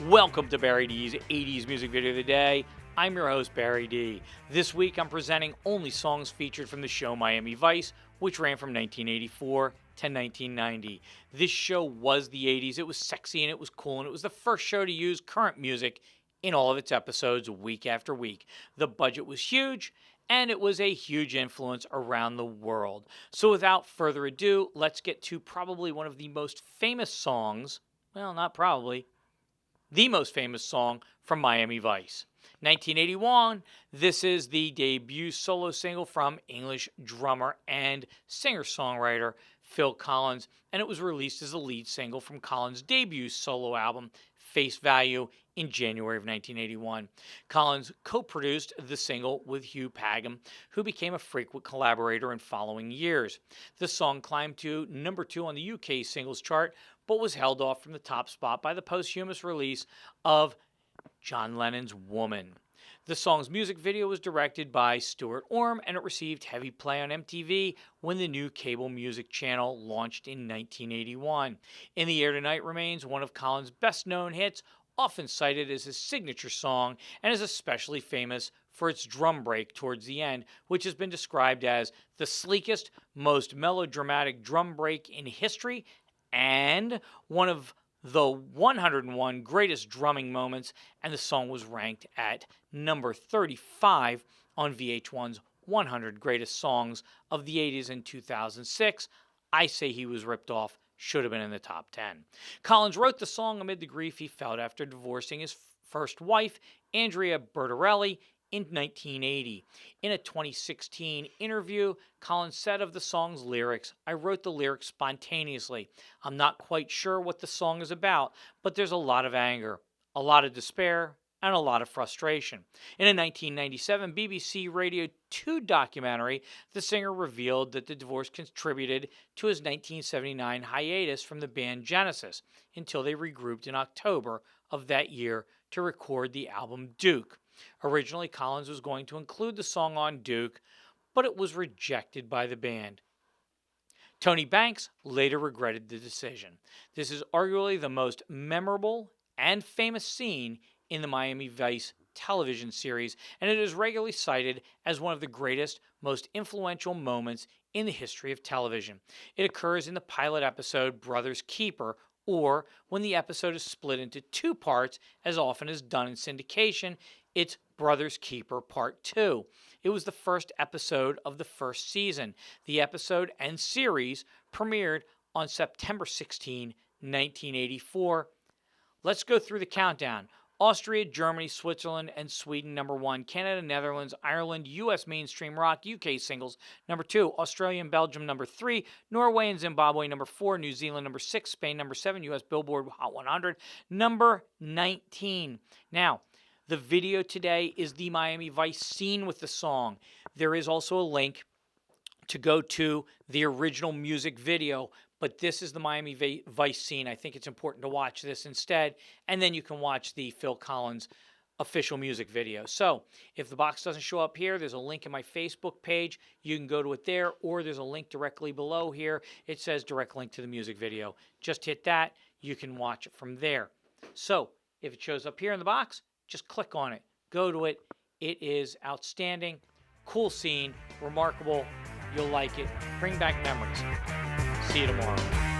Welcome to Barry D's 80s Music Video of the Day. I'm your host, Barry D. This week I'm presenting only songs featured from the show Miami Vice, which ran from 1984 to 1990. This show was the 80s. It was sexy and it was cool, and it was the first show to use current music in all of its episodes week after week. The budget was huge, and it was a huge influence around the world. So without further ado, let's get to probably one of the most famous songs, well, not probably, the most famous song from Miami Vice. 1981, this is the debut solo single from English drummer and singer-songwriter Phil Collins, and it was released as the lead single from Collins' debut solo album, Face Value, in January of 1981. Collins co-produced the single with Hugh Padgham, who became a frequent collaborator in following years. The song climbed to number 2 on the UK singles chart, but was held off from the top spot by the posthumous release of John Lennon's Woman. The song's music video was directed by Stuart Orme, and it received heavy play on MTV when the new cable music channel launched in 1981. In the Air Tonight remains one of Collins' best-known hits, often cited as his signature song, and is especially famous for its drum break towards the end, which has been described as the sleekest, most melodramatic drum break in history and one of the 101 greatest drumming moments, and the song was ranked at number 35 on VH1's 100 Greatest Songs of the 80s in 2006. I say he was ripped off, should have been in the top 10. Collins wrote the song amid the grief he felt after divorcing his first wife, Andrea Bertarelli, in 1980. In a 2016 interview, Collins said of the song's lyrics, "I wrote the lyrics spontaneously. I'm not quite sure what the song is about, but there's a lot of anger, a lot of despair, and a lot of frustration." In a 1997 BBC Radio 2 documentary, the singer revealed that the divorce contributed to his 1979 hiatus from the band Genesis until they regrouped in October of that year to record the album Duke. Originally, Collins was going to include the song on Duke, but it was rejected by the band. Tony Banks later regretted the decision. This is arguably the most memorable and famous scene in the Miami Vice television series, and it is regularly cited as one of the greatest, most influential moments in the history of television. It occurs in the pilot episode Brother's Keeper, or when the episode is split into 2 parts, as often is done in syndication. It's Brother's Keeper Part 2. It was the first episode of the first season. The episode and series premiered on September 16, 1984. Let's go through the countdown. Austria, Germany, Switzerland, and Sweden, number 1. Canada, Netherlands, Ireland, U.S. mainstream rock, UK singles, number 2. Australia and Belgium, number 3. Norway and Zimbabwe, number 4. New Zealand, number 6. Spain, number 7. U.S. Billboard Hot 100, number 19. Now, the video today is the Miami Vice scene with the song. There is also a link to go to the original music video, but this is the Miami Vice scene. I think it's important to watch this instead, and then you can watch the Phil Collins official music video. So if the box doesn't show up here, there's a link in my Facebook page. You can go to it there, or there's a link directly below here. It says direct link to the music video. Just hit that. You can watch it from there. So if it shows up here in the box, just click on it. Go to it. It is outstanding. Cool scene. Remarkable. You'll like it. Bring back memories. See you tomorrow.